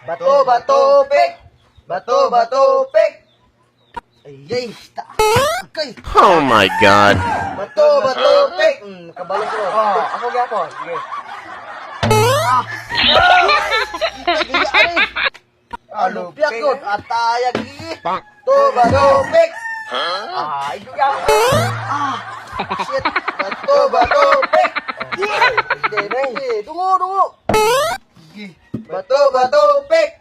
Bato, bato, pik! Bato, bato, pik! Ay, takay! Oh my God. Bato, bato, pik! Kabalo ko. Ako gyapon. Sige. Sige, ari! Lupyak yun! Atayag gigi! Bato, bato, pik! Ito gyapon! Shit! Bato, bato, pik! Sige, dungo! Sige. Bato, bato, pik!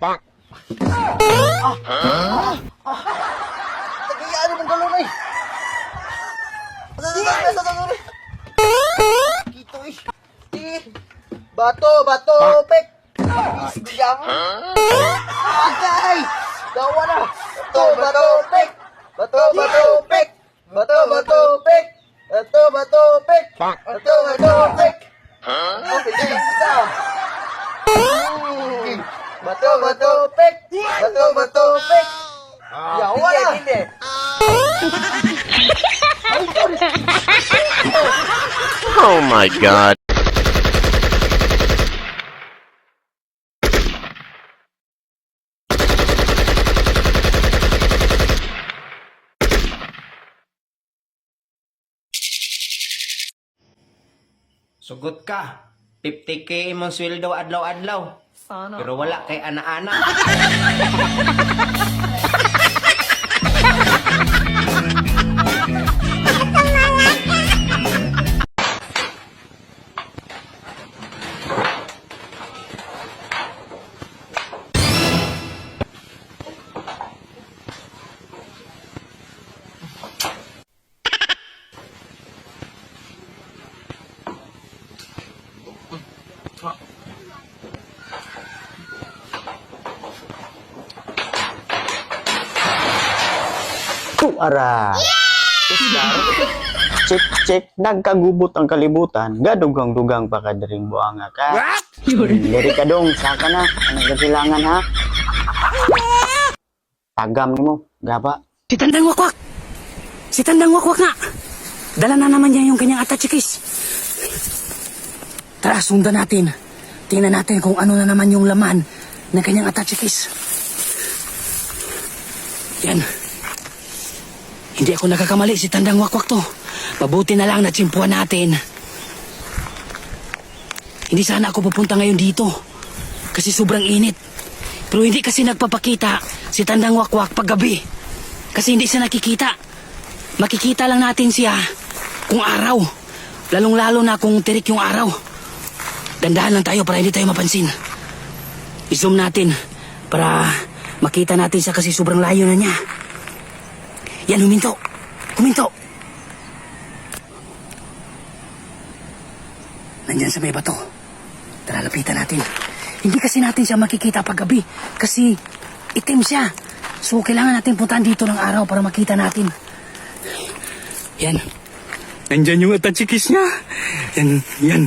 Tagayaan mong galon ay! Kito eh! Sige! Bato, bato, pik! Bigyan mo! Agay! Dawa na! Bato, bato, pik! Bato, bato, pik! Bato, bato, pik! Bato, bato, pik! Bato, bato, pik! Okay, sige! Bato, bato, pik! Bato, bato, pik! Yawa na! Hindi! Oh my God. Sugot ka. 50K imong sweldo adlaw-adlaw. Pero wala kay ana-ana. Ara. Cek cek nagkagubot ang kalibutan, gadugang-dugang pa ka diring buanga ka. Diri ka dong, saka na, anong kailangan ha? Tagam mo, gaba. Si Tandang Wakwak! Si Tandang Wakwak nga! Dala na naman niya yung kanyang atachikis. Tara, sundan natin. Tingnan natin kung ano na naman yung laman ng kanyang atachikis. Yan. Hindi ako nakakamali, si Tandang Wakwak to. Mabuti na lang na tsimpuan natin. Hindi sana ako pupunta ngayon dito. Kasi sobrang init. Pero hindi kasi nagpapakita si Tandang Wakwak paggabi. Kasi hindi siya nakikita. Makikita lang natin siya kung araw. Lalong-lalo na kung tirik yung araw. Dandahan lang tayo para hindi tayo mapansin. I-zoom natin para makita natin siya kasi sobrang layo na niya. Yan, huminto. Huminto. Nandyan sa may bato. Tara, lapitan natin. Hindi kasi natin siya makikita paggabi kasi itim siya. So, kailangan natin puntahan dito ng araw para makita natin. Yan. Nandyan yung atachikis niya. Yan.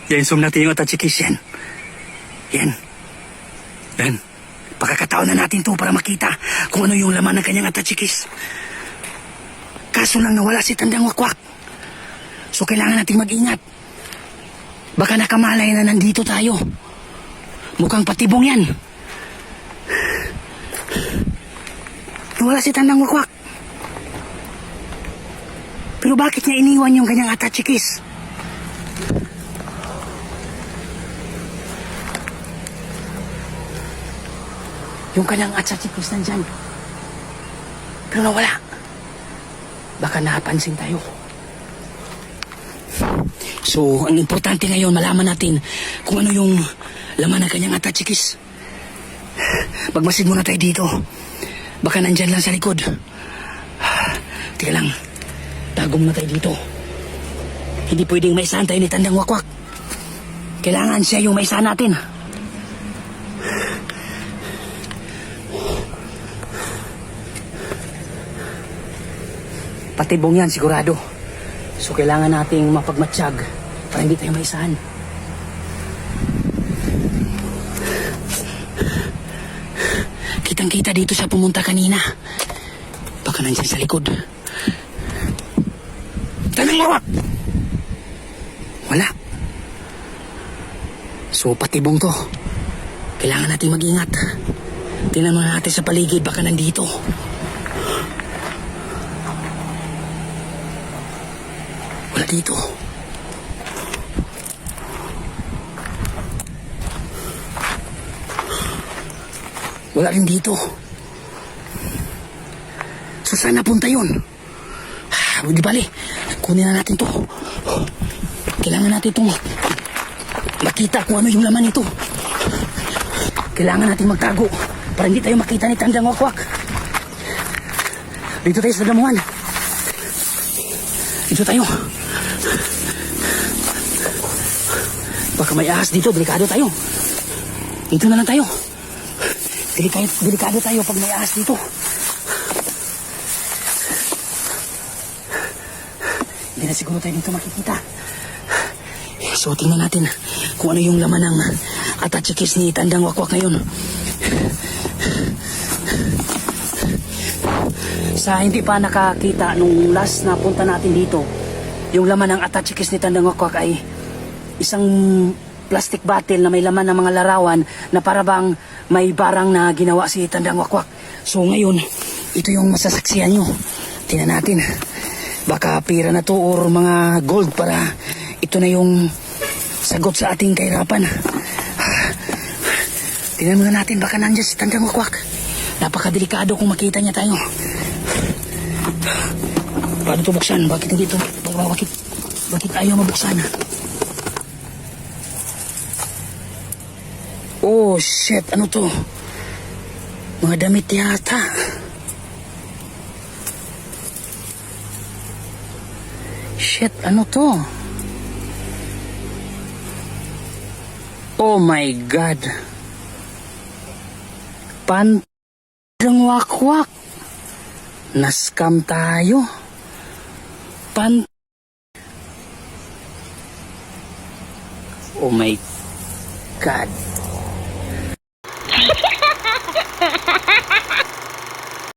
Yan, zoom natin yung atachikis. Yan. Pakakataon na natin to para makita kung ano yung laman ng kanyang atachikis. Kaso lang nawala si Tandang Wakwak. So kailangan nating mag-ingat. Baka nakamalay na nandito tayo. Mukhang patibong yan. Nawala si Tandang Wakwak. Pero bakit niya iniwan yung kanyang atachikis? Yung kanyang atachikis nandyan. Pero nawala. Baka napansin tayo. So, ang importante ngayon, malaman natin kung ano yung laman ng kanyang atachikis. Magmasid muna tayo dito. Baka nandyan lang sa likod. Teka lang. Tago muna tayo dito. Hindi pwedeng maisahan tayo ni Tandang Wakwak. Kailangan siya yung maisahan natin. Patibong yan, sigurado. So, kailangan nating mapagmatsyag para hindi tayo maisahan. Kitang-kita dito siya pumunta kanina. Baka nandyan sa likod. Tandang Wakwak! Wala. So, patibong to. Kailangan natin mag-ingat. Tingnan muna natin sa paligid, baka nandito. Wala dito. Wala rin dito. So saan napunta yun? Di bali, kunin na natin to. Kailangan natin itong makita kung ano yung laman nito. Kailangan natin magtago para hindi tayo makita ni Tandang Wakwak. Dito tayo sa damuhan. Dito tayo. Baka may ahas dito, delikado tayo. Dito na lang tayo. Delikado tayo pag may ahas dito. Hindi na siguro tayo dito makikita. So tingnan natin kung ano yung laman ng atachikis ni Tandang Wakwak ngayon. Sa hindi pa nakakita nung last na punta natin dito, yung laman ng atachikis ni Tandang Wakwak ay isang plastic bottle na may laman ng mga larawan na parabang may barang na ginawa si Tandang Wakwak. So ngayon, ito yung masasaksihan nyo. Tingnan natin. Baka pira na to or mga gold para ito na yung sagot sa ating kahirapan. Tingnan muna natin, baka nandiyan si Tandang Wakwak. Napakadelikado kung makita niya tayo. Paano ito buksan? Bakit hindi ito? Bakit ayaw mabuksan? Oh, shit. Ano to? Mga damit yata. Shit, ano to? Oh my God. Tandang Wakwak. Nascam tayo. Oh my God.